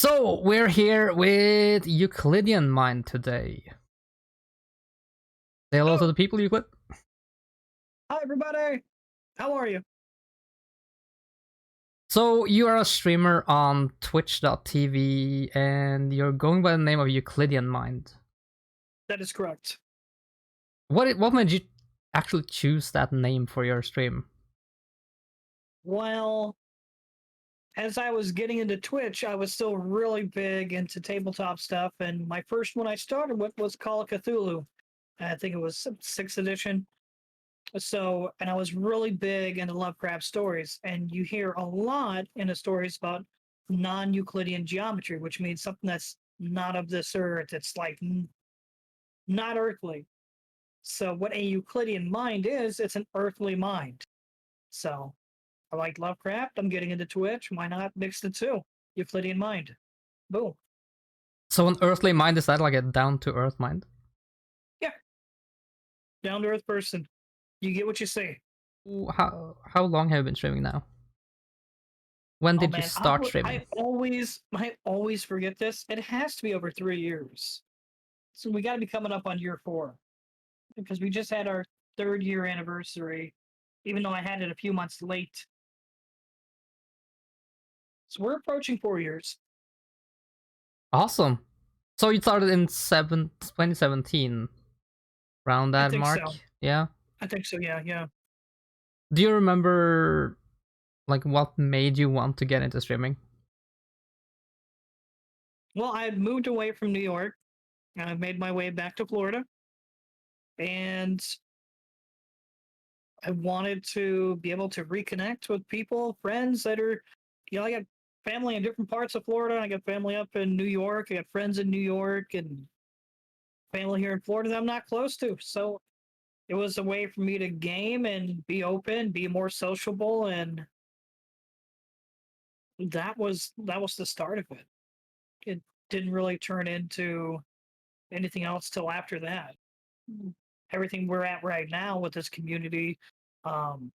So we're here with Euclideanmind today. Say hello to the people, Euclid. Hi, everybody. How are you? So you are a streamer on Twitch.tv, and you're going by the name of Euclideanmind. That is correct. What made you actually choose that name for your stream? Well, as I was getting into Twitch, I was still really big into tabletop stuff, and my first one I started with was Call of Cthulhu. I think it was 6th edition. So, and I was really big into Lovecraft stories, and you hear a lot in the stories about non-Euclidean geometry, which means something that's not of this earth. It's like not earthly. So, what a Euclidean mind is, it's an earthly mind. So, I like Lovecraft. I'm getting into Twitch. Why not mix the two? Euclidean mind. Boom. So an earthly mind, is that like a down-to-earth mind? Yeah. Down to earth person. You get what you say. How long have you been streaming now? When Oh did you man, start streaming? I always forget this. It has to be over 3 years. So we got to be coming up on year 4 because we just had our 3rd year anniversary, even though I had it a few months late. So we're approaching 4 years. Awesome. So you started in 2017, around I that think mark? so. Yeah. I think so. Yeah. Yeah. Do you remember like what made you want to get into streaming? Well, I had moved away from New York and I made my way back to Florida. And I wanted to be able to reconnect with people, friends that are, I got family in different parts of Florida. I got family up in New York. I got friends in New York and family here in Florida that I'm not close to. So it was a way for me to game and be open, be more sociable, and that was the start of it. It didn't really turn into anything else till after that. Everything we're at right now with this community, um,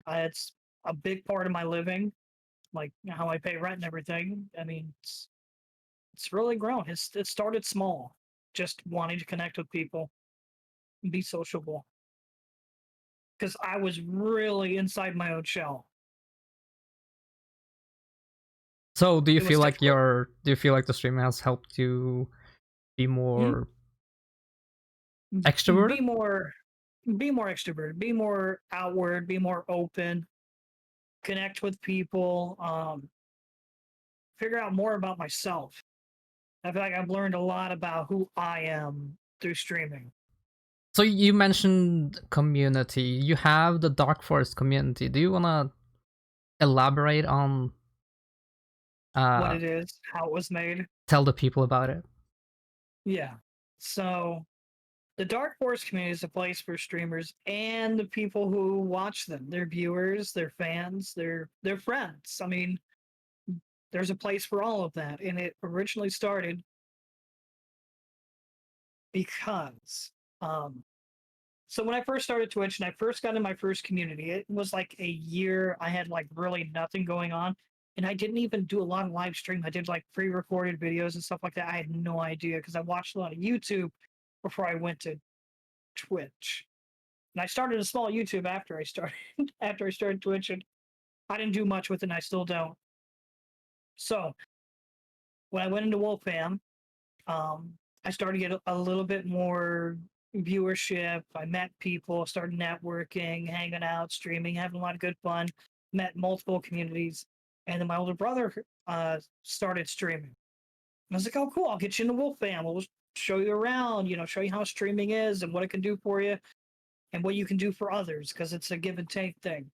it's a big part of my living, like how I pay rent and everything. I mean, it's really grown. It started small, just wanting to connect with people, and be sociable, because I was really inside my own shell. So do you It was feel like difficult. the streaming has helped you be Mhm. more extroverted? Be more, be more extrovert, be more outward, be more open, connect with people, figure out more about myself. I feel like I've learned a lot about who I am through streaming. So you mentioned community. You have the Darkforest community. Do you wanna elaborate on What uh it is, how it was made. tell the people about it? Yeah. So the Darkforest community is a place for streamers and the people who watch them, their viewers, their fans, their friends. I mean, there's a place for all of that. And it originally started because so when I first started Twitch and I first got in my first community, it was like a year I had like really nothing going on. And I didn't even do a lot of live stream. I did like pre-recorded videos and stuff like that. I had no idea because I watched a lot of YouTube before I went to Twitch. And I started a small YouTube after I started after I started Twitch, and I didn't do much with it, and I still don't. So when I went into Wolfam, I started to get a little bit more viewership. I met people, started networking, hanging out, streaming, having a lot of good fun. Met multiple communities, and then my older brother started streaming. And I was like, "Oh, cool! I'll get you into Wolfam. We'll show you around. Show you how streaming is and what it can do for you, and what you can do for others, because it's a give and take thing."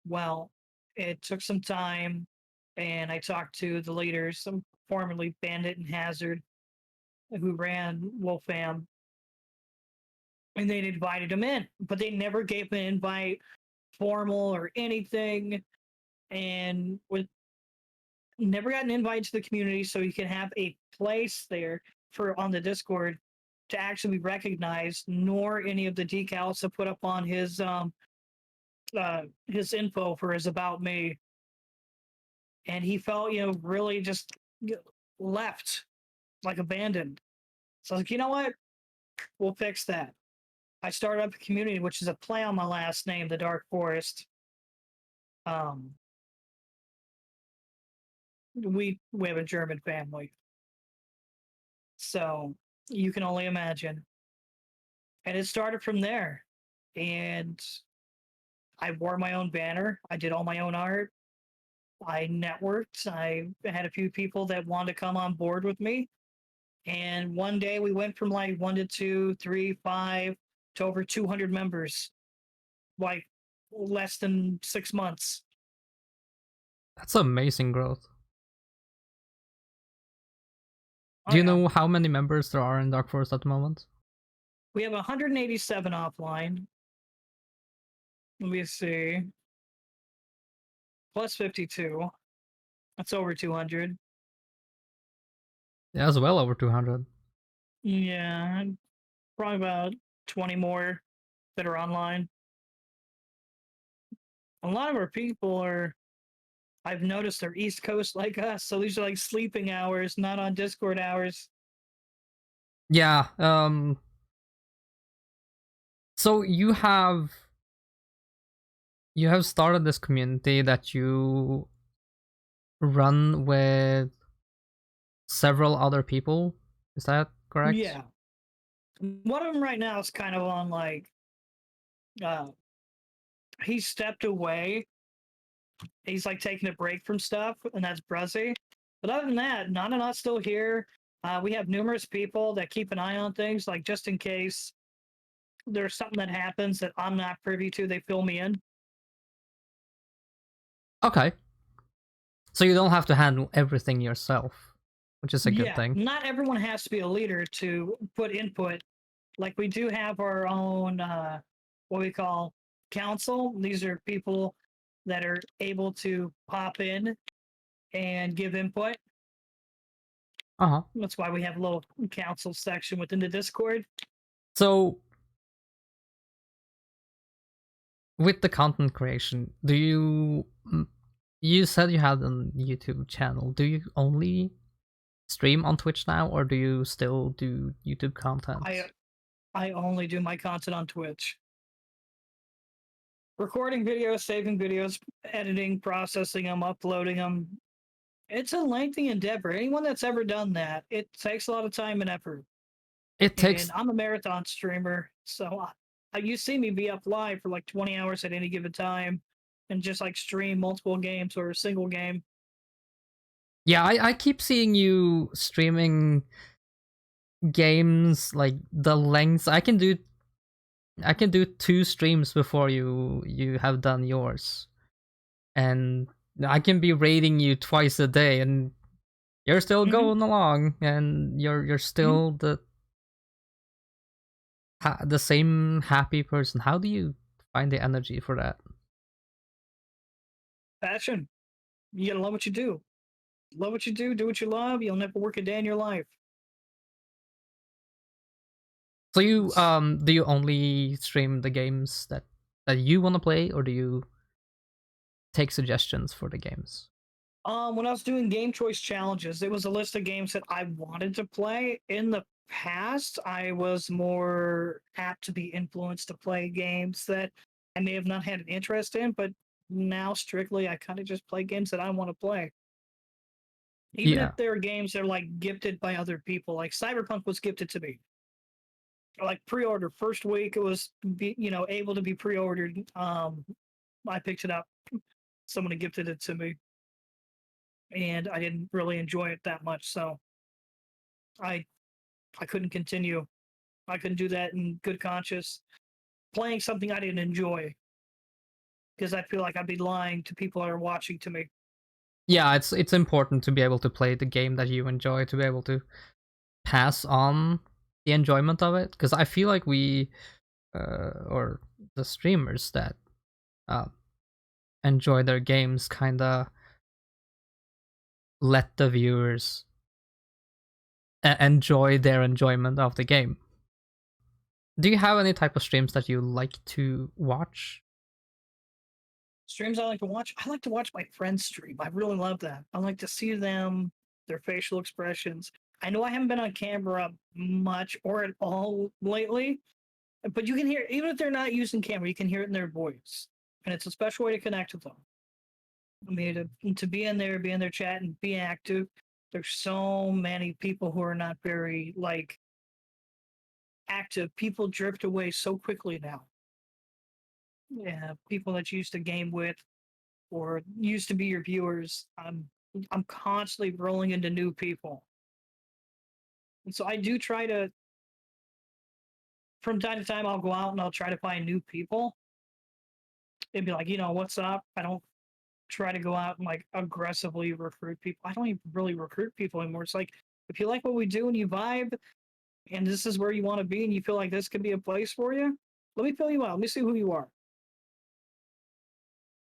Well, it took some time, and I talked to the leaders, some formerly Bandit and Hazard, who ran Wolfam, and they'd invited him in, but they never gave an invite formal or anything, and with never got an invite to the community so he can have a place there for on the Discord to actually be recognized, nor any of the decals to put up on his info for his about me. And he felt, really just left, like abandoned. So I was like, you know what? We'll fix that. I started up a community, which is a play on my last name, the Darkforest. Um, we have a German family, so you can only imagine. And it started from there. And I wore my own banner. I did all my own art. I networked. I had a few people that wanted to come on board with me. And one day we went from like 1 to 2, 3, 5 to over 200 members, like less than 6 months. That's amazing growth. Oh, Do you yeah. know how many members there are in Dark Forest at the moment? We have 187 offline. Let me see. Plus 52. That's over 200. Yeah, as well over 200. Yeah, probably about 20 more that are online. A lot of our people are, I've noticed they're East Coast like us. So these are like sleeping hours, not on Discord hours. Yeah. So you have started this community that you run with several other people. Is that correct? Yeah. One of them right now is kind of on like, uh, he stepped away. He's like taking a break from stuff, and that's Bruzzy. But other than that, none of us still here. We have numerous people that keep an eye on things, like just in case there's something that happens that I'm not privy to, they fill me in. Okay. So you don't have to handle everything yourself, which is a good Yeah, thing. not everyone has to be a leader to put input. Like we do have our own, what we call council. These are people that are able to pop in and give input. Uh-huh. That's why we have a little council section within the Discord. So with the content creation, you said you had a YouTube channel. Do you only stream on Twitch now, or do you still do YouTube content? I only do my content on Twitch. Recording videos, saving videos, editing, processing them, uploading them. It's a lengthy endeavor. Anyone that's ever done that, it takes a lot of time and effort. It And takes I'm a marathon streamer, so you see me be up live for like 20 hours at any given time and just like stream multiple games or a single game. Yeah, I keep seeing you streaming games like the lengths. I can do 2 streams before you have done yours. And I can be rating you twice a day and you're still Mm-hmm. going along and you're Mm-hmm. still the same happy person. How do you find the energy for that? Passion. You gotta love what you do. Love what you do what you love. You'll never work a day in your life. So you do you only stream the games that you want to play, or do you take suggestions for the games? When I was doing game choice challenges, it was a list of games that I wanted to play. In the past, I was more apt to be influenced to play games that I may have not had an interest in, but now strictly I kind of just play games that I want to play. Even if Yeah. they're games that are like gifted by other people, like Cyberpunk was gifted to me. Like pre-order first week, it was able to be pre-ordered. I picked it up. Someone gifted it to me, and I didn't really enjoy it that much, so I I couldn't continue. I couldn't do that in good conscience. Playing something I didn't enjoy because I feel like I'd be lying to people that are watching to me. Yeah, it's important to be able to play the game that you enjoy, to be able to pass on the enjoyment of it, because I feel like we or the streamers that uh, enjoy their games kind of let the viewers enjoy their enjoyment of the game. Do you have any type of streams that you like to watch? Streams I like to watch. I like to watch my friends stream. I really love that. I like to see them their facial expressions. I know I haven't been on camera much or at all lately, but you can hear, even if they're not using camera, you can hear it in their voice. And it's a special way to connect with them. I mean, to be in their chat and be active. There's so many people who are not very like active. People drift away so quickly now. Yeah, people that you used to game with or used to be your viewers. I'm constantly rolling into new people. And so I do try to, from time to time, I'll go out and I'll try to find new people and be like, what's up? I don't try to go out and like aggressively recruit people. I don't even really recruit people anymore. It's like, if you like what we do and you vibe and this is where you want to be and you feel like this could be a place for you, let me fill you out. Let me see who you are.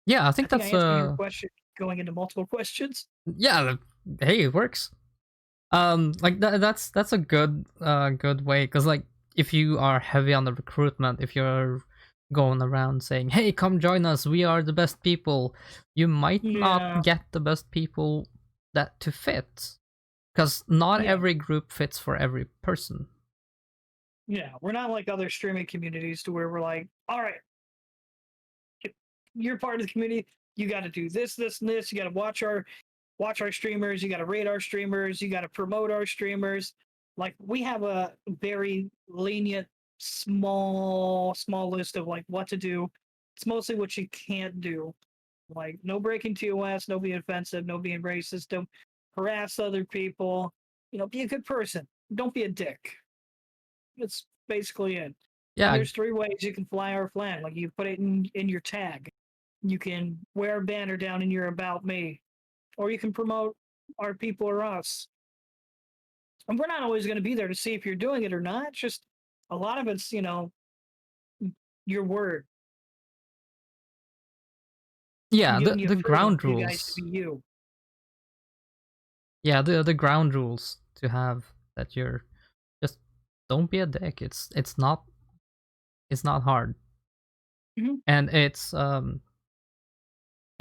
Yeah, I I think think I that's answered your question going into multiple questions. yeah. Hey, it works. Like that's a good way, because like if you are heavy on the recruitment, if you're going around saying, hey, come join us, we are the best people, you might not Yeah. get the best people that to fit, because not Yeah. every group fits for every person. Yeah. We're not like other streaming communities to where we're like, all right, if you're part of the community, you got to do this, this, and this. You got to watch our streamers. You got to rate our streamers. You got to promote our streamers. Like we have a very lenient, small list of like what to do. It's mostly what you can't do. Like no breaking TOS, no being offensive, no being racist, don't harass other people. Be a good person. Don't be a dick. That's basically it. And Yeah, there's 3 ways you can fly our flag. Like you put it in your tag. You can wear a banner down in your about me, or you can promote our people or us. And we're not always going to be there to see if you're doing it or not. It's just a lot of it's, your word. I'm yeah, giving you the freedom ground for you guys to rules. be you. Yeah, the ground rules to have, that you're just, don't be a dick. It's not hard. Mhm. And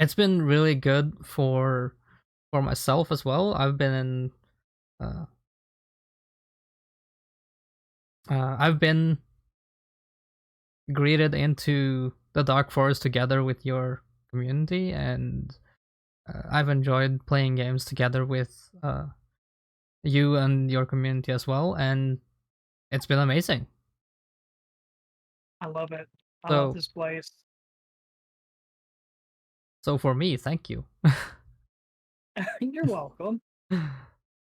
it's been really good for myself as well. Uh, I've been greeted into the Darkforest together with your community, and I've enjoyed playing games together with you and your community as well, and it's been amazing. I love it. I love So this place. so for me, thank you. You're welcome.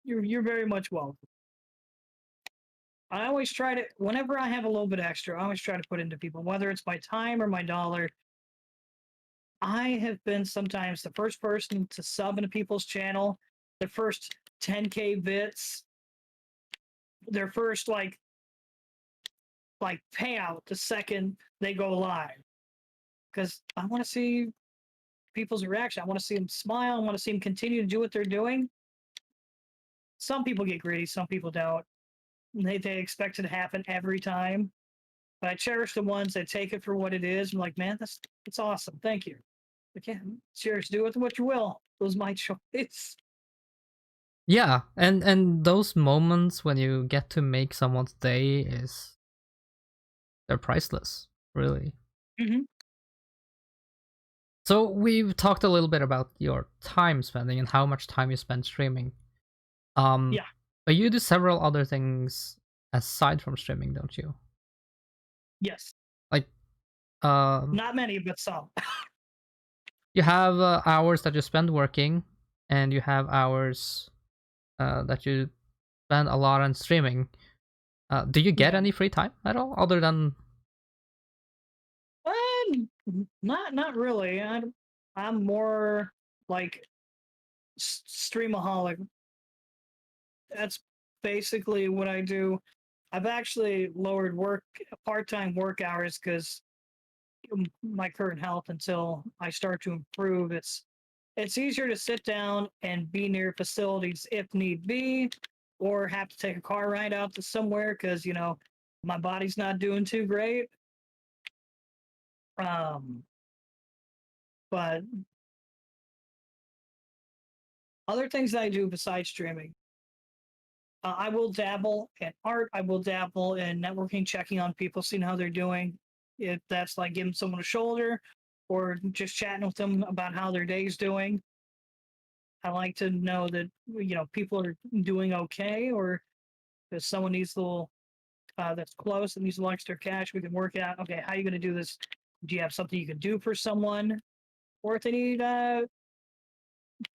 You're very much welcome. I always try to, whenever I have a little bit extra, I always try to put into people, whether it's my time or my dollar. I have been sometimes the first person to sub into people's channel, the first 10K bits, their first like payout the second they go live. Because I want to see people's reaction. I want to see them smile. I want to see them continue to do what they're doing. Some people get greedy, some people don't. They expect it to happen every time. But I cherish the ones that take it for what it is. I'm like, man, that's awesome. Thank you. But yeah, cheers. Do with what you will. It was my choice. Yeah, and those moments when you get to make someone's day, they're priceless, really. Hmm. So we've talked a little bit about your time spending and how much time you spend streaming. Um, Yeah. but you do several other things aside from streaming, don't you? Yes. Like, Not many, but some. you have hours that you spend working, and you have hours that you spend a lot on streaming. Do you get Yeah. any free time at all, other than? Not really. I'm more like streamaholic. That's basically what I do. I've actually lowered part-time work hours because my current health until I start to improve. It's easier to sit down and be near facilities if need be, or have to take a car ride out to somewhere because my body's not doing too great. Um, but Other things that I do besides streaming, I will dabble in art. I will dabble in networking, checking on people, seeing how they're doing. If that's like giving someone a shoulder or just chatting with them about how their day's doing. I like to know that people are doing okay, or if someone needs a little that's close and needs a little extra cash, we can work out. Okay, how are you going to do this? Do you have something you can do for someone, or if they need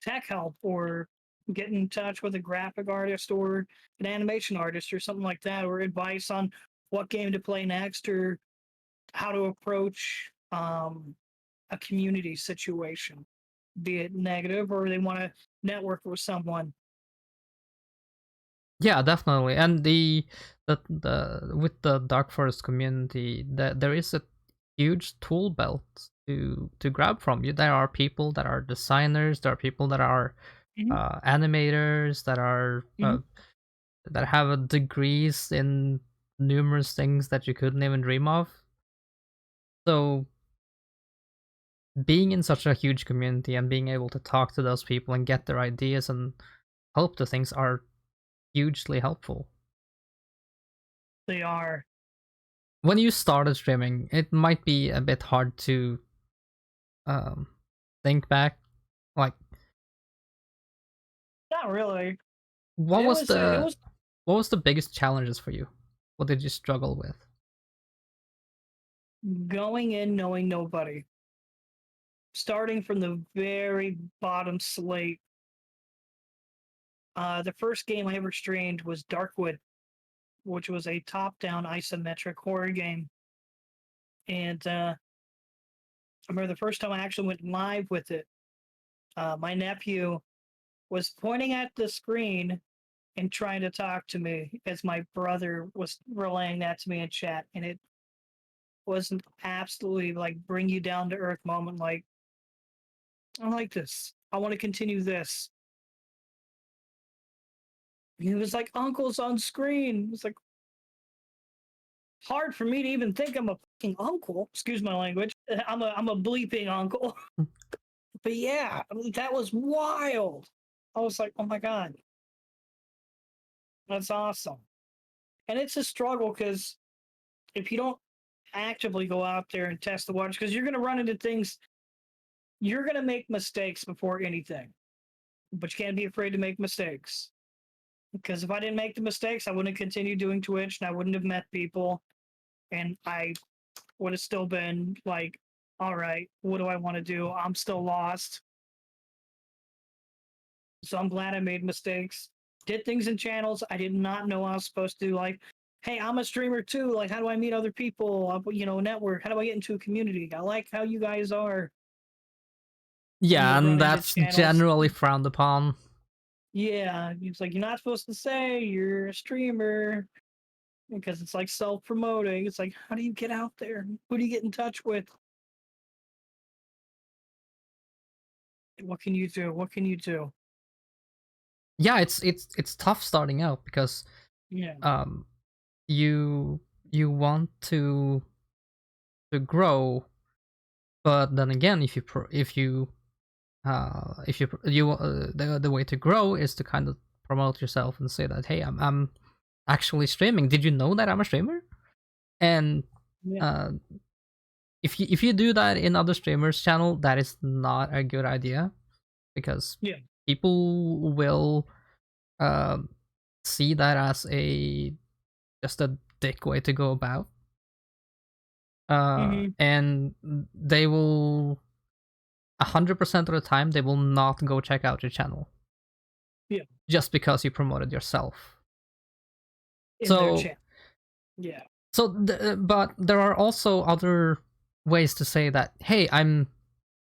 tech help, or get in touch with a graphic artist or an animation artist or something like that, or advice on what game to play next or how to approach a community situation, be it negative or they want to network with someone. Yeah, definitely. And the with the Darkforest community, there is a huge tool belt to grab from. You there are people that are designers, there are people that are Hmm. animators, Hmm. that have degrees in numerous things that you couldn't even dream of. So being in such a huge community and being able to talk to those people and get their ideas and help the things are hugely helpful. They are. When you started streaming, it might be a bit hard to um, think back. Like, Not really. what It was was it the was what was the biggest challenges for you? What did you struggle with? going in knowing nobody, starting from the very bottom slate. The first game I ever streamed was Darkwood, which was a top-down isometric horror game. And I remember the first time I actually went live with it. My nephew was pointing at the screen and trying to talk to me as my brother was relaying that to me in chat, and it was an absolutely like bring you down to earth moment. Like, I like this. I want to continue this. He was like, "Uncle's on screen." It's like hard for me to even think I'm a fucking uncle. Excuse my language. I'm a bleeping uncle. But yeah, I mean, that was wild. I was like, oh my god, that's awesome. And it's a struggle because if you don't actively go out there and test the waters, because you're going to run into things, you're going to make mistakes before anything. But you can't be afraid to make mistakes. Because if I didn't make the mistakes, I wouldn't continue doing Twitch and I wouldn't have met people. And I would have still been like, all right, what do I want to do? I'm still lost. So I'm glad I made mistakes. Did things in channels I did not know I was supposed to. Like, hey, I'm a streamer too. Like, how do I meet other people? Network. How do I get into a community? I like how you guys are. And Yeah, you'll and run into that's channels. generally frowned upon. Yeah, it's like you're not supposed to say you're a streamer because it's like self promoting. It's like, how do you get out there? Who do you get in touch with? What can you do? What can you do? Yeah, it's tough starting out because Yeah. um you you want to grow, but then again, if you the way to grow is to kind of promote yourself and say that, hey, I'm actually streaming. Did you know that I'm a streamer? And Yeah. uh, if you do that in other streamers' channel, that is not a good idea because Yeah. people will um, see that as a just a dick way to go about, Hmm. and they will 100% of the time they will not go check out your channel Yeah. just because you promoted yourself. In their So chat. Yeah. but there are also other ways to say that, hey, I'm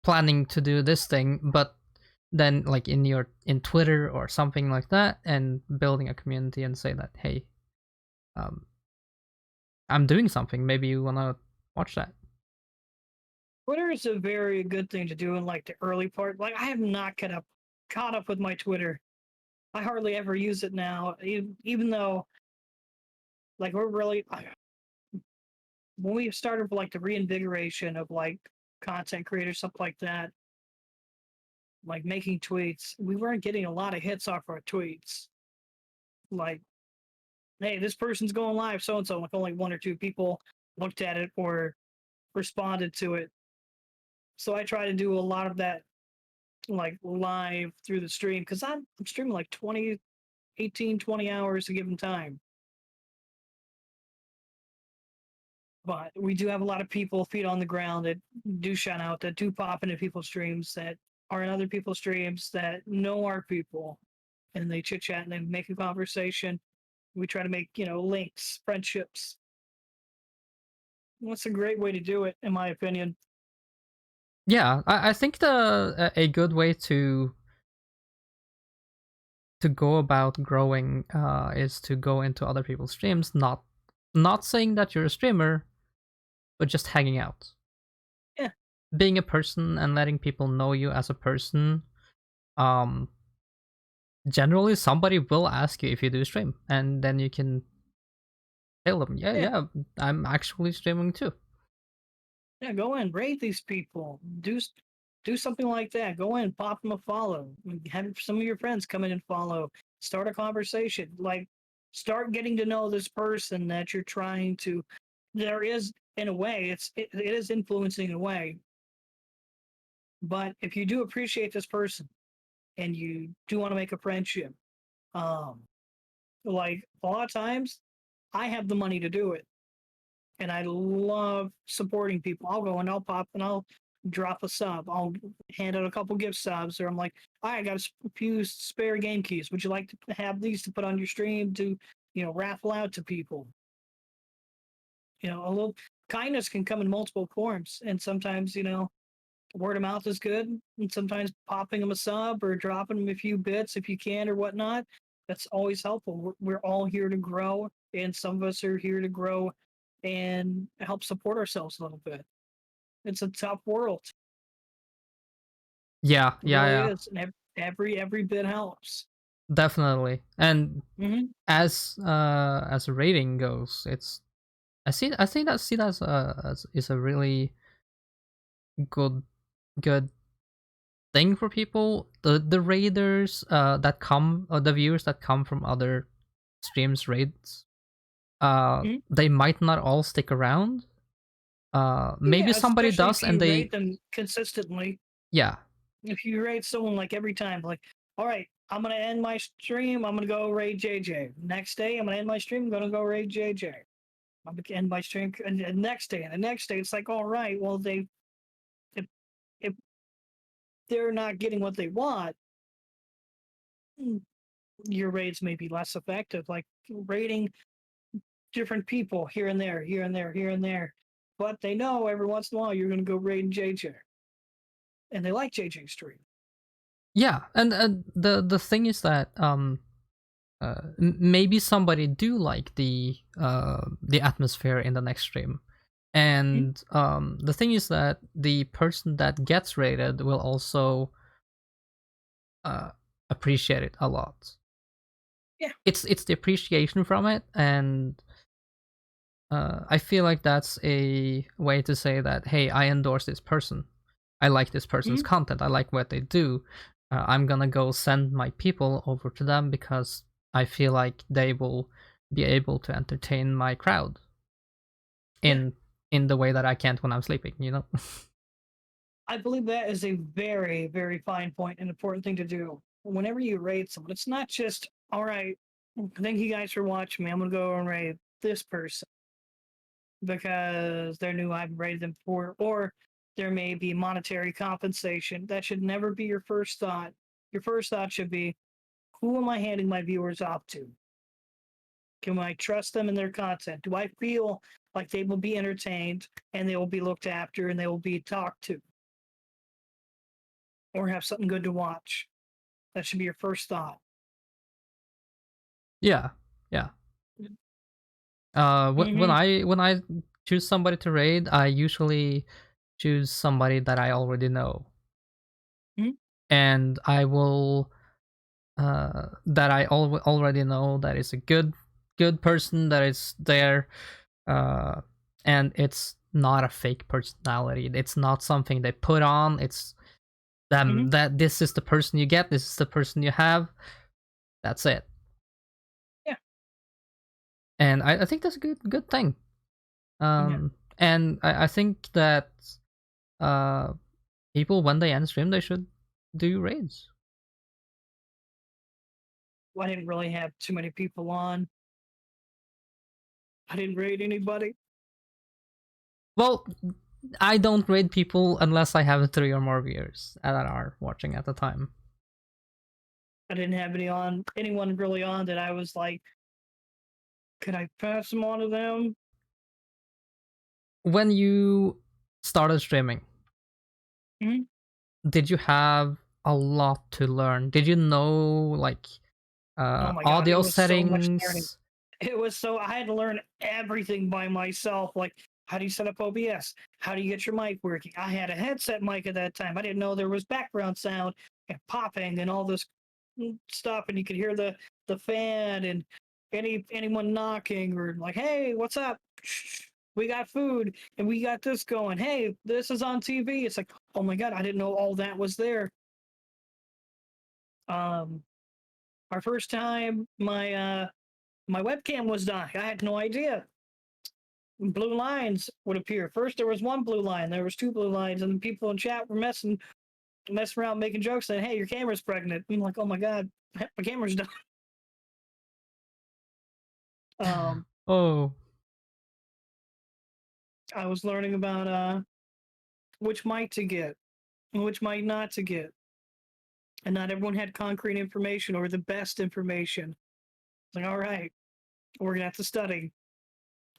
planning to do this thing, but then like in Twitter or something like that, and building a community and say that, hey, um, I'm doing something. Maybe you wanna watch that. Twitter is a very good thing to do in like the early part. Like I have not caught up with my Twitter. I hardly ever use it now, even though like we're really when we started with like the reinvigoration of like content creators, stuff like that. like making tweets, we weren't getting a lot of hits off our tweets. Like, hey, this person's going live, so and so. Like only one or two people looked at it or responded to it. So I try to do a lot of that, like live through the stream, because I'm streaming like 20, 18, 20 hours a given time. But we do have a lot of people, feet on the ground, that do shout out, that do pop into people's streams, that are in other people's streams, that know our people, and they chit chat and they make a conversation. We try to make, links, friendships. That's a great way to do it, in my opinion. Yeah, I think a good way to go about growing is to go into other people's streams, not saying that you're a streamer, but just hanging out. Yeah. Being a person and letting people know you as a person. Generally somebody will ask you if you do stream, and then you can tell them, yeah, I'm actually streaming too. Yeah, go in, rate these people. Do something like that. Go in, pop them a follow. Have some of your friends come in and follow. Start a conversation. Like, start getting to know this person that you're trying to. There is, in a way, it is influencing in a way. But if you do appreciate this person, and you do want to make a friendship, like a lot of times, I have the money to do it, and I love supporting people. I'll go and I'll pop and I'll drop a sub. I'll hand out a couple gift subs, or I'm like, I got a few spare game keys. Would you like to have these to put on your stream to, raffle out to people? A little kindness can come in multiple forms, and sometimes, word of mouth is good, and sometimes popping them a sub or dropping them a few bits if you can or whatnot. That's always helpful. We're all here to grow, and some of us are here to grow and help support ourselves a little bit. It's a tough world. Yeah, It really yeah, is, and every bit helps. definitely. And Hmm. as a rating goes, it's I think that see that as is a really good good thing for people. The raiders that come, or the viewers that come from other streams raids, Hmm. they might not all stick around. Maybe Yeah, somebody especially does, if and you they, rate them consistently. yeah, If you rate someone like every time, like, all right, I'm gonna end my stream, I'm gonna go raid JJ. Next day, I'm gonna end my stream, I'm gonna go raid JJ. I'm gonna end my stream, and the next day, and the next day, it's like, all right, well, if, if they're not getting what they want, mm, your raids may be less effective. Like raiding different people here and there, here and there, here and there. But they know every once in a while you're gonna go raid JJ, and they like JJ's stream. yeah. And the thing is that maybe somebody do like the atmosphere in the next stream, Mhm. and the thing is that the person that gets rated will also uh, appreciate it a lot. Yeah. It's the appreciation from it, and I feel like that's a way to say that, hey, I endorse this person. I like this person's Mhm. content. I like what they do. I'm gonna go send my people over to them because I feel like they will be able to entertain my crowd Yeah. in the way that I can't when I'm sleeping. I believe that is a very, very fine point and important thing to do. Whenever you raid someone, it's not just, all right, thank you guys for watching me. I'm going to go and raid this person because they're new. I've raided them before. Or there may be monetary compensation. That should never be your first thought. Your first thought should be, who am I handing my viewers off to? Can I trust them in their content? Do I feel like they will be entertained and they will be looked after and they will be talked to? Or have something good to watch? That should be your first thought. Yeah, yeah. When Mm-hmm. I choose somebody to raid, I usually choose somebody that I already know, Mm-hmm. and I will that I already know that is a good person that is there, uh, and it's not a fake personality. It's not something they put on. Mhm. that this is the person you get, this is the person you have. That's it. Yeah. And I think that's a good thing. Yeah. And I think that uh people, when they end stream, they should do raids. Well, I didn't really have too many people on. I didn't raid anybody. Well, I don't raid people unless I have 3 or more viewers that are watching at the time. I didn't have anyone really on that I was like, could I pass them on to them? When you started streaming, Mhm. did you have a lot to learn? Did you know, like, Oh my god, it audio was so much learning. settings? I had to learn everything by myself. Like, how do you set up OBS? How do you get your mic working? I had a headset mic at that time. I didn't know there was background sound and popping and all this stuff, and you could hear the fan and anyone knocking or like, hey, what's up? We got food and we got this going. Hey, this is on TV. It's like, oh my god, I didn't know all that was there. Um, our first time, my webcam was dying. I had no idea. Blue lines would appear. First, there was one blue line. There was two blue lines, and people in chat were messing around, making jokes, saying, "Hey, your camera's pregnant." I'm like, "Oh my god, my camera's done." Um, Oh, I was learning about which mic to get and which mic not to get, and not everyone had concrete information or the best information. It's like, all right, we're gonna have to study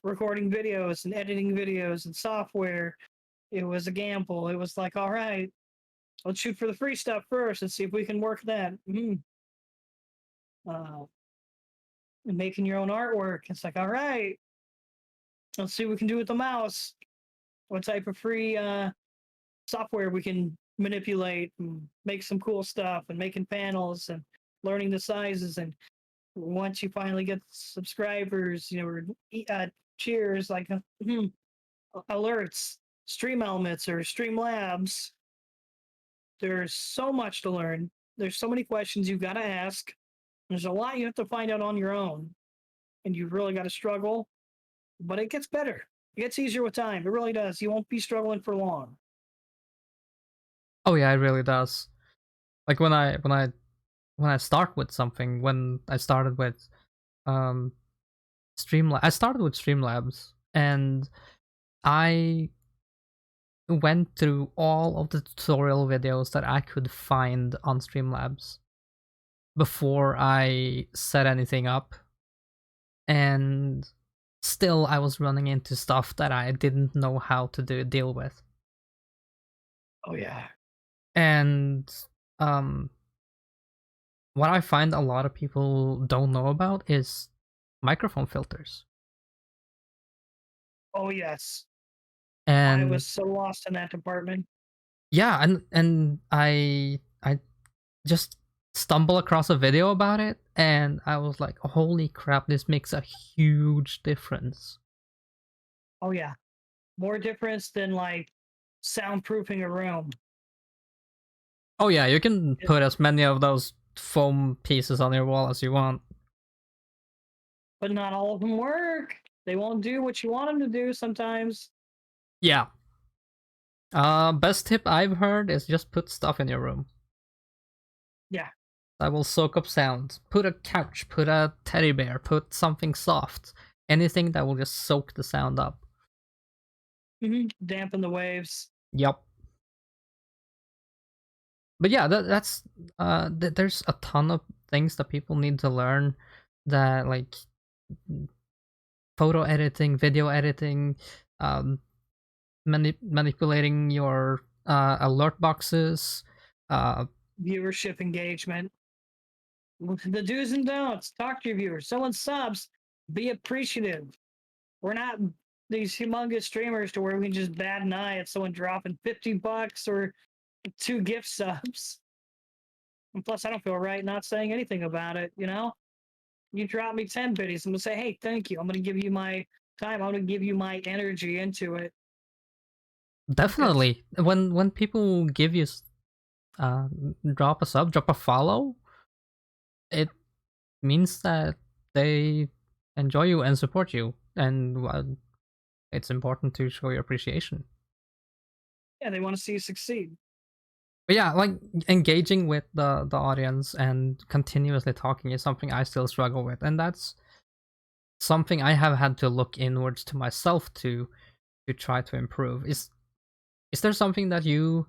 recording videos and editing videos and software. It was a gamble. It was like, all right, let's shoot for the free stuff first and see if we can work that. Uh, and making your own artwork. It's like, all right, let's see what we can do with the mouse. What type of free software we can manipulate and make some cool stuff and making panels and learning the sizes. And once you finally get subscribers, cheers, like alerts, stream elements or stream labs. There's so much to learn. There's so many questions you've got to ask. There's a lot you have to find out on your own, and you really got to struggle. But it gets better. It gets easier with time. It really does. You won't be struggling for long. oh yeah, it really does. Like when I start with something, when I started with um I started with Streamlabs, and I went through all of the tutorial videos that I could find on Streamlabs before I set anything up, and still I was running into stuff that I didn't know how to deal with. Oh yeah. And um what I find a lot of people don't know about is microphone filters. Oh yes. I And was so lost in that department. yeah, and I just stumble across a video about it, and I was like, holy crap, this makes a huge difference. Oh yeah. More difference than like soundproofing a room. Oh yeah, you can It- put as many of those foam pieces on your wall as you want. but not all of them work. They won't do what you want them to do sometimes. Yeah. Best tip I've heard is just put stuff in your room Yeah. that will soak up sound. Put a couch, put a teddy bear, put something soft. Anything that will just soak the sound up. Dampen the waves. Yep. But yeah, that's there's a ton of things that people need to learn, that like photo editing, video editing, um, manipulating your alert boxes. Uh, Viewership engagement. The do's and don'ts. Talk to your viewers. Someone subs. Be appreciative. We're not these humongous streamers to where we can just bat an eye at someone dropping $50 or 2 gift subs. And plus, I don't feel right not saying anything about it. You drop me 10 biddies, I'm gonna say, hey, thank you. I'm gonna give you my time. I'm gonna give you my energy into it. Because Definitely, when people give you drop a sub, drop a follow. It means that they enjoy you and support you, and it's important to show your appreciation. Yeah, they want to see you succeed. But yeah, like engaging with the audience and continuously talking is something I still struggle with, and that's something I have had to look inwards to myself to try to improve. Is there something that you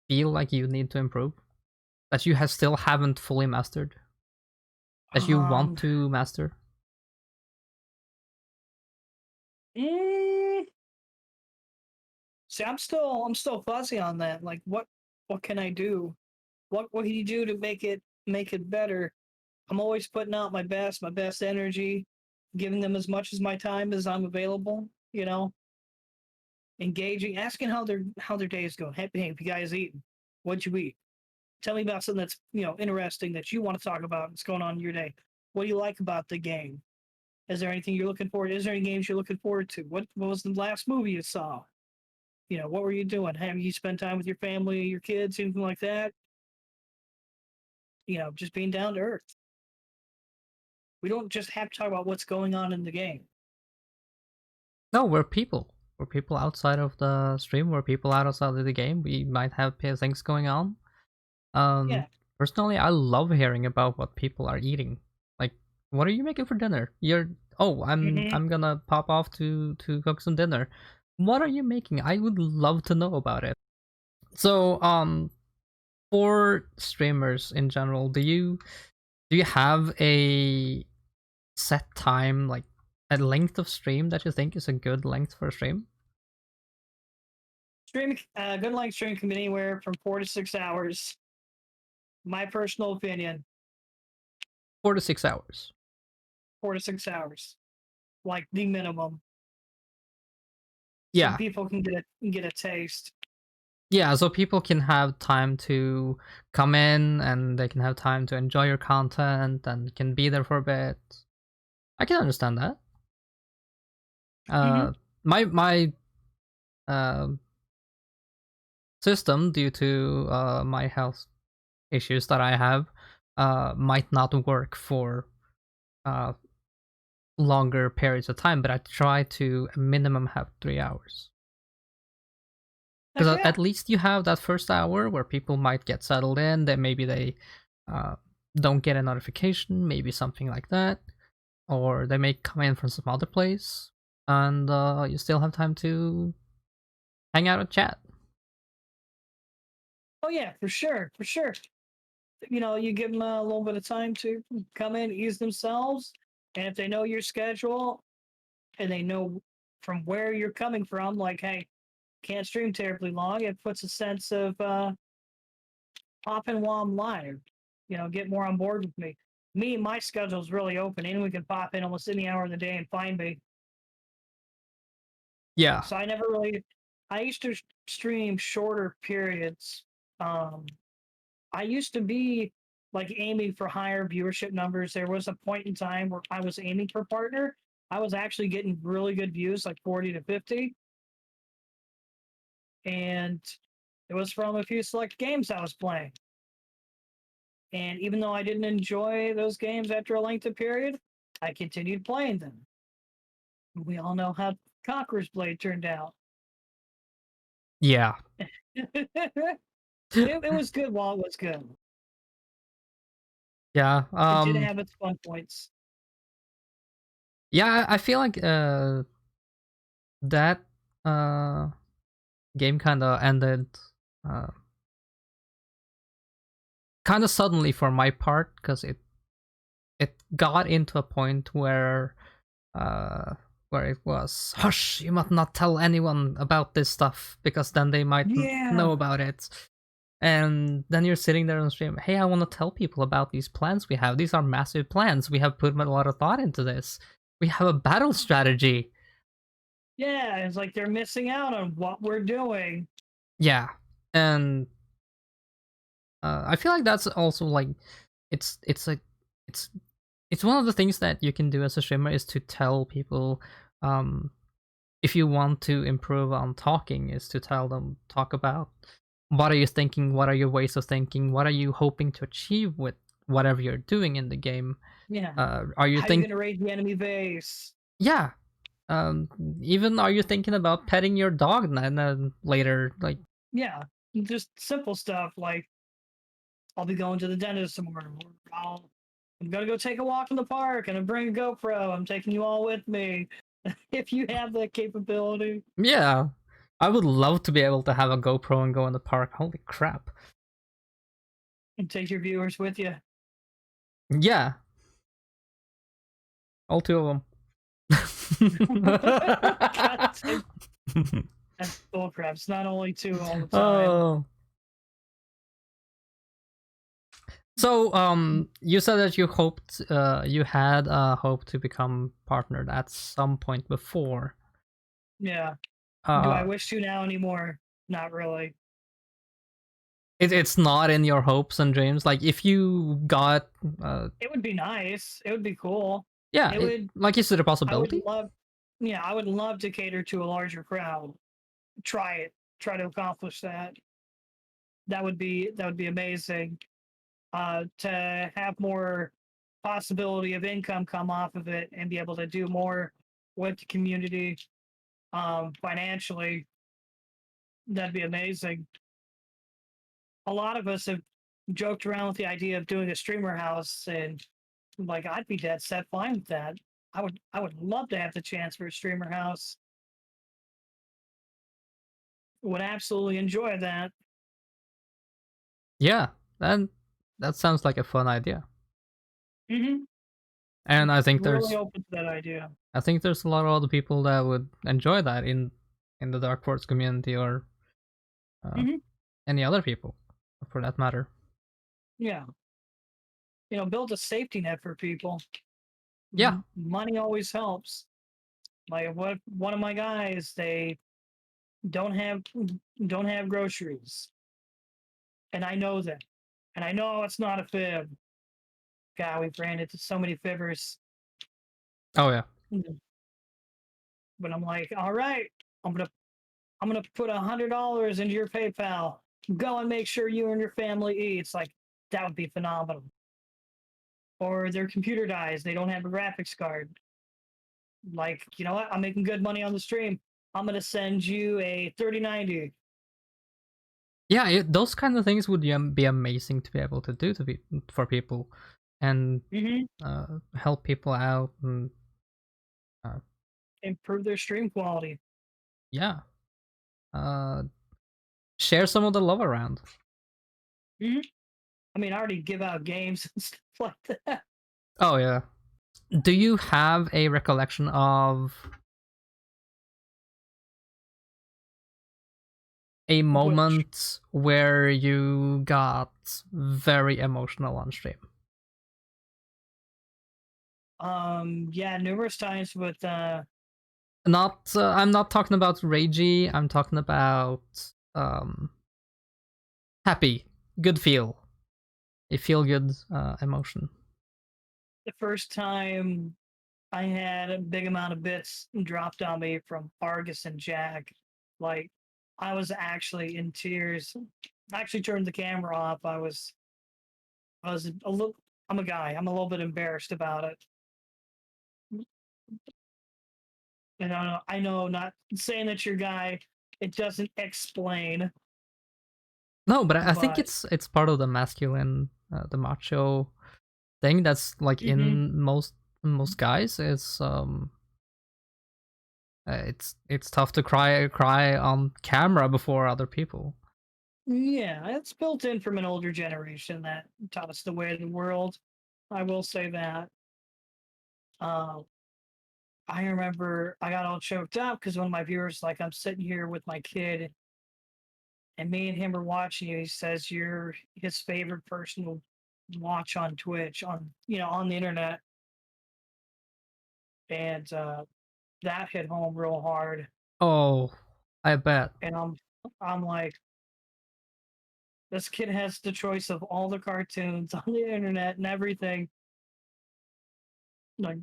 feel like you need to improve, that you have still haven't fully mastered, that you want Um, to master? mm, See, I'm still fuzzy on that. Like, what can I do? What can you do to make it better? I'm always putting out my best energy, giving them as much as my time as I'm available. Engaging, asking how their day is going. Hey, have you guys eaten? What'd you eat? Tell me about something that's interesting that you want to talk about. What's going on in your day? What do you like about the game? Is there anything you're looking forward to? Is there any games you're looking forward to? What was the last movie you saw? What were you doing? Have you spent time with your family, your kids, anything like that? Just being down to earth. We don't just have to talk about what's going on in the game. No, we're people. We're people outside of the stream. We're people outside of the game. We might have things going on. Yeah. Personally, I love hearing about what people are eating. Like, what are you making for dinner? Hmm. I'm gonna pop off to cook some dinner. What are you making? I would love to know about it. So, for streamers in general, do you have a set time, like a length of stream that you think is a good length for a stream? Good light stream can be anywhere from 4 to 6 hours. My personal opinion, 4 to 6 hours. 4 to 6 hours, like the minimum, so Yeah, people can get a taste. yeah. So people can have time to come in, and they can have time to enjoy your content, and can be there for a bit. I can understand that. Hmm. My uh, system, due to my health issues that I have, might not work for uh, longer periods of time, but I try to minimum have 3 hours. Heck Because yeah. at least you have that first hour where people might get settled in. That maybe they uh, don't get a notification, maybe something like that, or they may come in from some other place, and you still have time to hang out and chat. Oh yeah, for sure, for sure. You give them a little bit of time to come in, ease themselves, and if they know your schedule and they know from where you're coming from, like, hey, can't stream terribly long, it puts a sense of popping while I'm live. Get more on board with me. My schedule's really open. Anyone can pop in almost any hour of the day and find me. Yeah, So I never really. I used to stream shorter periods. Um, I used to be like aiming for higher viewership numbers. There was a point in time where I was aiming for partner. I was actually getting really good views, like 40 to 50. And it was from a few select games I was playing. And even though I didn't enjoy those games after a lengthy period, I continued playing them. We all know how Conqueror's Blade turned out. yeah, it was good while it was good. yeah. It did have its fun points. Yeah. I feel like that uh game kind of ended uh kind of suddenly for my part, because it got into a point uh where it was, hush, you must not tell anyone about this stuff, because then they might Yeah. know about it. And then you're sitting there on stream, hey, I want to tell people about these plans we have. These are massive plans. We have put a lot of thought into this. We have a battle strategy. Yeah, it's like they're missing out on what we're doing. Yeah. And I feel like that's also like, it's like, it's it's one of the things that you can do as a streamer, is to tell people, um if you want to improve on talking, is to tell them, talk about what are you thinking? What are your ways of thinking? What are you hoping to achieve with whatever you're doing in the game? Yeah. Are you How are you think gonna raid the enemy base? Yeah. Um, Even are you thinking about petting your dog and then later? Like, Yeah. Just simple stuff like I'll be going to the dentist tomorrow. I'm gonna go take a walk in the park and I bring a GoPro. I'm taking you all with me. If you have that capability. yeah, I would love to be able to have a GoPro and go in the park. Holy crap! And take your viewers with you. Yeah, all two of God, them. that's bullcrap. It's not only two all the time. Oh. So, you said that you hoped, you had a hope to become partnered at some point before. Yeah. Do I Uh, wish to now anymore? Not really. it's not in your hopes and dreams. Like, if you got, It would be nice. It would be cool. yeah, It would. like, is it a I would possibility? love. Yeah, I would love to cater to a larger crowd. Try it. Try to accomplish that. That would be amazing. To have more possibility of income come off of it and be able to do more with the community financially. That'd be amazing. A lot of us have joked around with the idea of doing a streamer house, and like I'd be dead set fine with that. I would love to have the chance for a streamer house. Would absolutely enjoy that. Yeah, then that sounds like a fun idea. Hmm. And Really open to that idea. I think there's a lot of other people that would enjoy that in the Darkforest community, or uh, Hmm. any other people, for that matter. Yeah, build a safety net for people. Yeah, Money always helps. Like what one of my guys, they don't have don't have groceries, and I know that, and I know it's not a fib. God, we've ran into so many fibbers. oh yeah, But I'm like, all right, I'm gonna put $100 into your PayPal. Go and make sure you and your family eat. It's like that would be phenomenal. Or their computer dies, they don't have a graphics card. Like, you know what? I'm making good money on the stream. I'm gonna send you a 3090. yeah. Those kind of things would be amazing to be able to do for people, and Mm-hmm. help people out, and uh, Improve their stream quality. yeah, uh, share some of the love around. Mm-hmm. I mean, I already give out games and stuff like that. Oh yeah. Do you have a recollection of a Which, moment where you got very emotional on stream? yeah, numerous times with Not, I'm not talking about ragey. I'm talking about um, happy, good feel, a feel good emotion. the first time I had a big amount of bits dropped on me from Argus and Jack. Like, I was actually in tears. I actually turned the camera off. I was a little. I'm a guy. I'm a little bit embarrassed about it. And I know, not saying that you're a guy, it doesn't explain, No, but I think but it's part of the masculine, the macho thing that's like mhm. in most guys. It's tough to cry on camera before other people. Yeah, it's built in from an older generation that taught us the way of the world. I will say that. Uh, I remember I got all choked up because one of my viewers, like, I'm sitting here with my kid, and me and him are watching you. He says you're his favorite person to watch on Twitch, on the internet, and that hit home real hard. Oh, I bet. And I'm like, this kid has the choice of all the cartoons on the internet and everything. Like,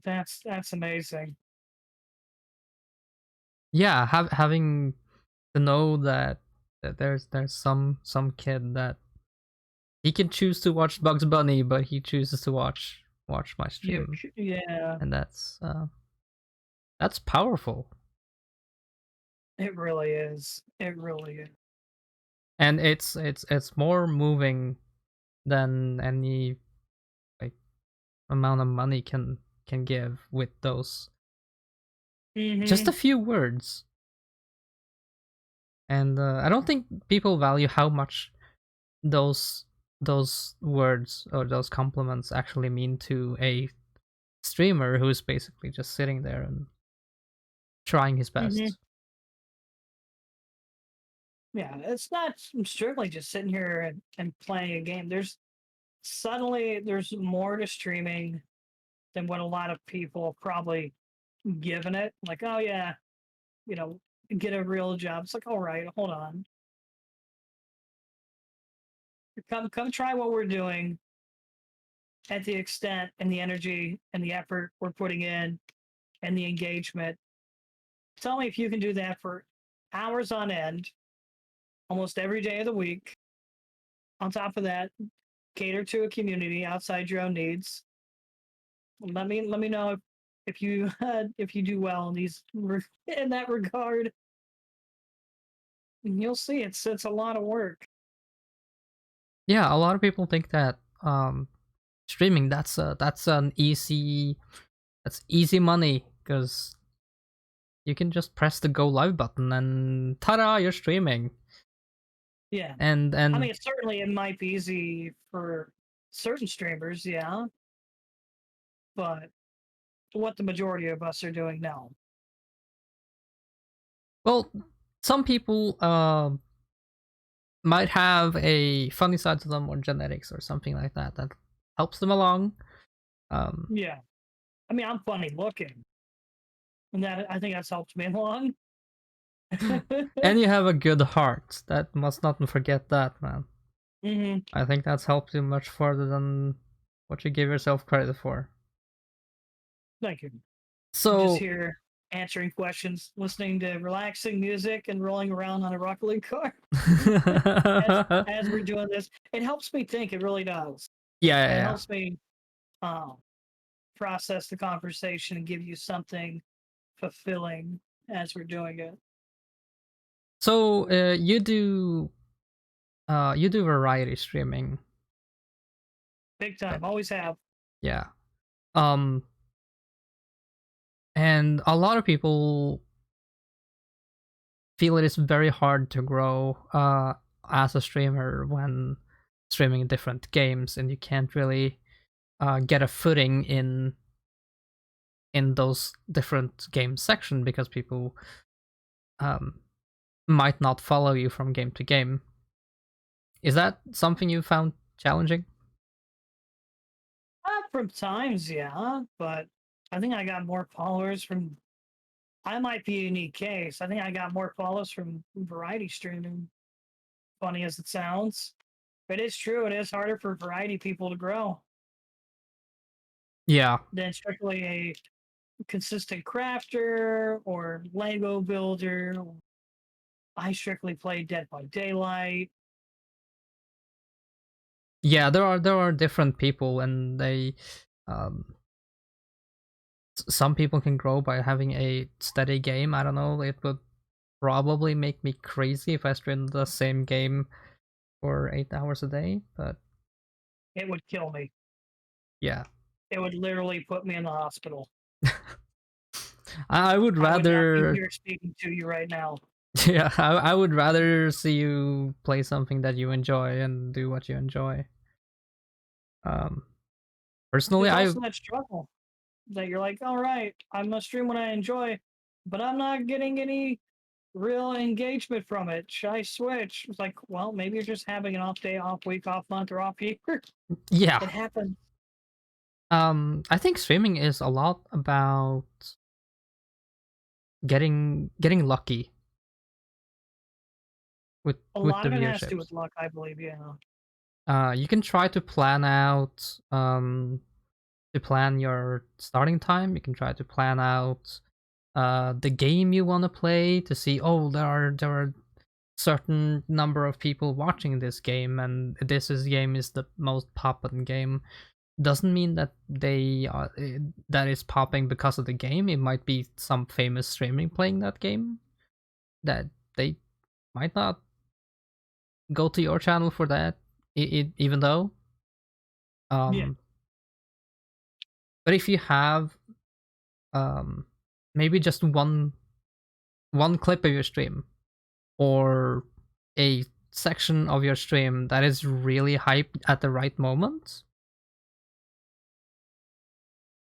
that's amazing. Yeah, having to know that. There's some kid that he can choose to watch Bugs Bunny, but he chooses to watch my stream, Yeah, and that's powerful. it really is. It really is. And it's more moving than any like amount of money can give with those just a Hmm. few words. And I don't think people value how much those those words or those compliments actually mean to a streamer who's basically just sitting there and trying his Hmm. best. Yeah, it's not strictly just sitting here and playing a game. There's more to streaming than what a lot of people probably given it. Like, oh yeah, you know, get a real job. It's like, all right, hold on. Come try what we're doing at the extent and the energy and the effort we're putting in and the engagement. Tell me if you can do that for hours on end, almost every day of the week. On top of that, cater to a community outside your own needs. Let me know if you if you do well in these in that regard. And you'll see it's a lot of work. Yeah, a lot of people think that streaming that's an that's easy money because you can just press the go live button and ta-da, you're streaming. Yeah. And I mean, certainly it might be easy for certain streamers, yeah, but what the majority of us are doing now. well, some people might have a funny side to them or genetics or something like that that helps them along. Um, Yeah. I mean, I'm funny looking, and that I think that's helped me along. and you have a good heart. That must not forget that, man. Hmm. I think that's helped you much further than what you give yourself credit for. Thank you. I'm just So, here answering questions, listening to relaxing music, and rolling around on a rock league car yeah, as we're doing this. It helps me think. It really does, yeah, and it yeah. helps me um, process the conversation and give you something fulfilling as we're doing it. So, you do variety streaming, Big right? time. Always have. Yeah. Um, and a lot of people feel it is very hard to grow as a streamer when streaming different games, and you can't really get a footing in those different game section because people um, might not follow you from game to game. Is that something you found challenging? From times, yeah, but I think I got more followers from. I might be a unique case. I think I got more followers from variety streaming. Funny as it sounds, but it's true. It is harder for variety people to grow Yeah, than strictly a consistent crafter or Lego builder. I strictly play Dead by Daylight. yeah. There are different people, and they um, some people can grow by having a steady game. I don't know. It would probably make me crazy if I streamed the same game for 8 hours a day. But It would kill me. yeah, It would literally put me in the hospital. I would I would not be rather. here speaking to you right now. Yeah, I would rather see you play something that you enjoy and do what you enjoy. Um, personally, There's I also that struggle that you're like, all right, I must stream what I enjoy, but I'm not getting any real engagement from it. Should I switch? It's like, well, maybe you're just having an off day, off week, off month, or off year. yeah. It happens. I think streaming is a lot about getting lucky A with lot the of it has to do viewerships. with luck, I believe. Yeah. You can try to plan your starting time. You can try to plan out the game you want to play to see. Oh, there are certain number of people watching this game, and game is the most poppin' game, doesn't mean that that is popping because of the game. It might be some famous streaming playing that game that they might not go to your channel for that, even though. Yeah. Um, but if you have um, maybe just one clip of your stream or a section of your stream that is really hyped at the right moment,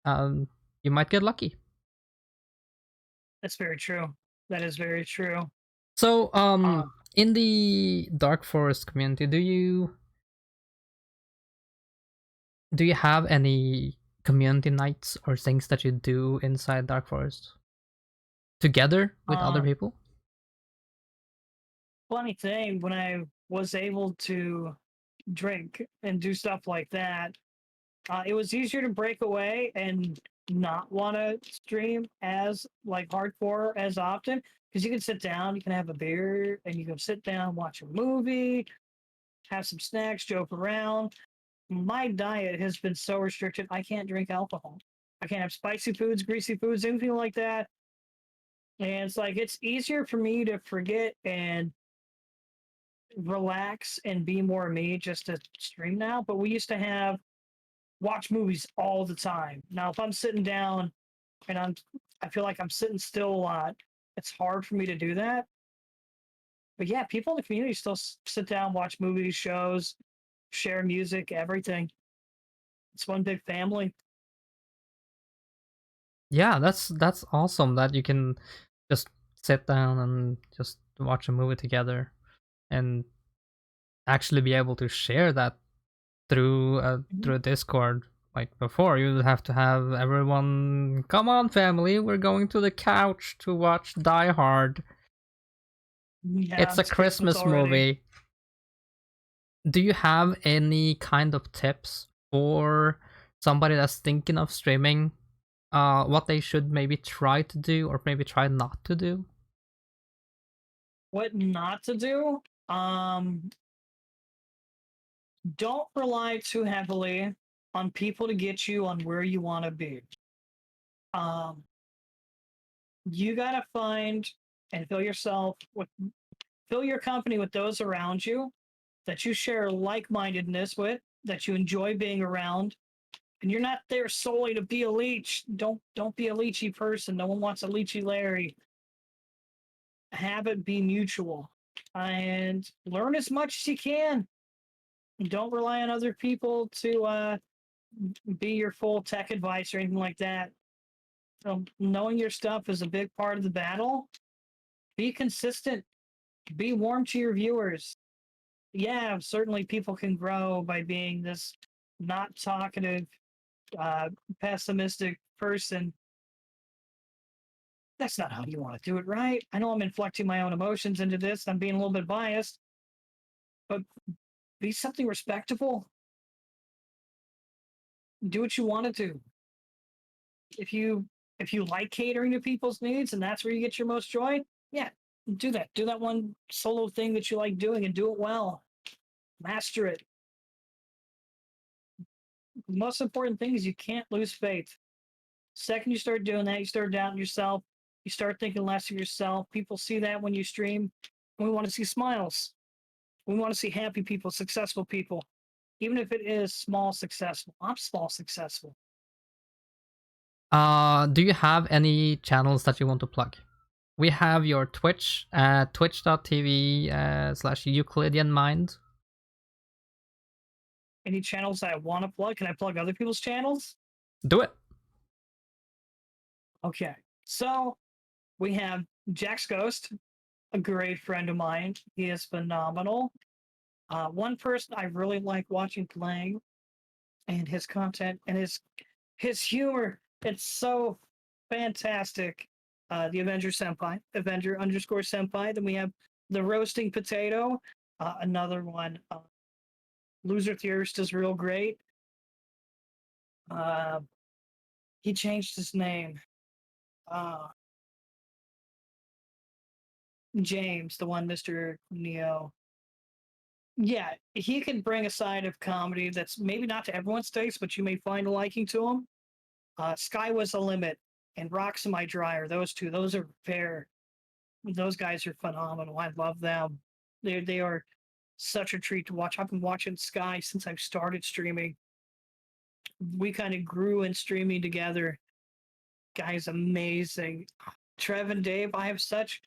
you might get lucky. That's very true. That is very true. So, Um, in the Darkforest community, do you have any community nights or things that you do inside Darkforest together with other uh, people? Funny thing, when I was able to drink and do stuff like that, it was easier to break away and not want to stream as like hardcore as often because you can sit down, you can have a beer, and you can sit down, watch a movie, have some snacks, joke around. My diet has been so restricted, I can't drink alcohol. I can't have spicy foods, greasy foods, anything like that. And it's like it's easier for me to forget and relax and be more me just to stream now. But we used to have watch movies all the time. Now, if I'm sitting down and I feel like I'm sitting still a lot, it's hard for me to do that. But yeah, people in the community still sit down, watch movies, shows, share music, everything. It's one big family. Yeah, that's awesome that you can just sit down and just watch a movie together and actually be able to share that Mhm. through Discord. Like before, you would have to have everyone, come on, family, we're going to the couch to watch Die Hard. Yeah, It's a it's Christmas Christmas already. movie. Do you have any kind of tips for somebody that's thinking of streaming? What they should maybe try to do or maybe try not to do? What not to do? Don't rely too heavily on people to get you on where you want to be. Um, you gotta find and fill your company with those around you that you share like-mindedness with, that you enjoy being around, and you're not there solely to be a leech. Don't be a leechy person. No one wants a leechy Larry. Have it be mutual, and learn as much as you can. Don't rely on other people to be your full tech advice or anything like that. Knowing your stuff is a big part of the battle. Be consistent. Be warm to your viewers. Yeah, certainly people can grow by being this not talkative, uh, pessimistic person. That's not how you want to do it, right? I know I'm inflecting my own emotions into this. I'm being a little bit biased, but be something respectable. Do what you want to do. If you if you like catering to people's needs and that's where you get your most joy, yeah, do that. Do that one solo thing that you like doing and do it well. Master it. The most important thing is you can't lose faith. Second you start doing that, you start doubting yourself, you start thinking less of yourself. People see that when you stream. We want to see smiles. We want to see happy people, successful people. Even if it is small successful. I'm small successful. Do you have any channels that you want to plug? We have your Twitch at twitch.tv /Euclideanmind. Any channels that I want to plug? Can I plug other people's channels? Do it. Okay. So we have Jack's Ghost, a great friend of mine. He is phenomenal. One person I really like watching playing and his content and his humor. It's so fantastic. The Avenger Senpai, Avenger underscore Senpai. Then we have the Roasting Potato, another one. Loser Theorist is real great. Uh, he changed his name. Uh, James, the one Mr. Neo. Yeah, he can bring a side of comedy that's maybe not to everyone's taste, but you may find a liking to him. Sky was the limit, and Rocks in My Dryer. Those two, those are fair. Those guys are phenomenal. I love them. They are such a treat to watch. I've been watching Sky since I've started streaming. We kind of grew in streaming together. Guy's amazing. Trev and Dave, I have such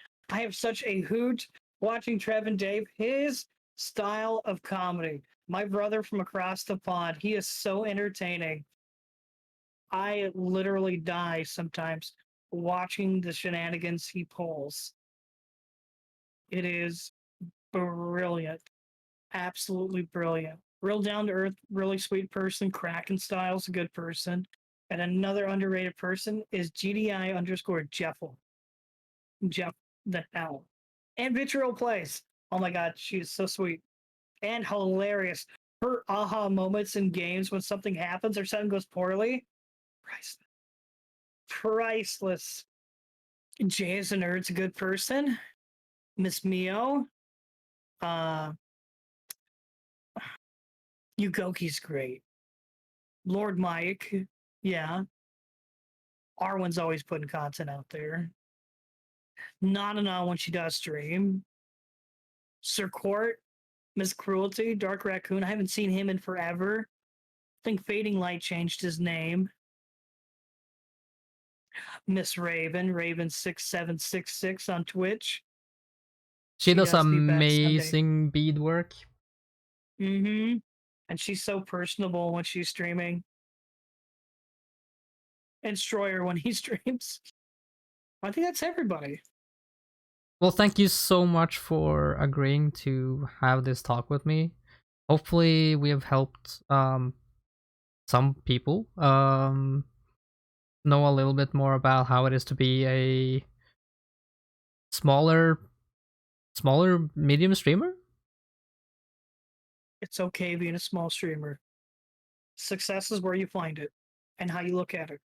a hoot watching Trev and Dave. His style of comedy. My brother from across the pond, he is so entertaining. I literally die sometimes watching the shenanigans he pulls. It is brilliant. Absolutely brilliant. Real down to earth, really sweet person. Kraken Style's a good person. And another underrated person is GDI underscore Jeffel. Jeff the Hell. And Vitriol Plays. Oh my god, she is so sweet. And hilarious. Her aha moments in games when something happens or something goes poorly. Priceless. Priceless. Jay is a nerd's a good person. Miss Mio. Uh Yugoki's great. Lord Mike. Yeah. Arwen's always putting content out there. Nana when she does stream. Sir Court, Miss Cruelty, Dark Raccoon. I haven't seen him in forever. I think Fading Light changed his name. Miss Raven, Raven6766 on Twitch. She does does the best Sunday. amazing beadwork. Mm-hmm. And she's so personable when she's streaming. And Stroyer when he streams. I think that's everybody. Well, thank you so much for agreeing to have this talk with me. Hopefully, we have helped some people know a little bit more about how it is to be a smaller medium streamer. It's okay being a small streamer. Success is where you find it and how you look at it.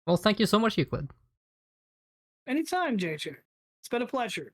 Well, thank you so much, Euclid. Anytime, JJ. It's been a pleasure.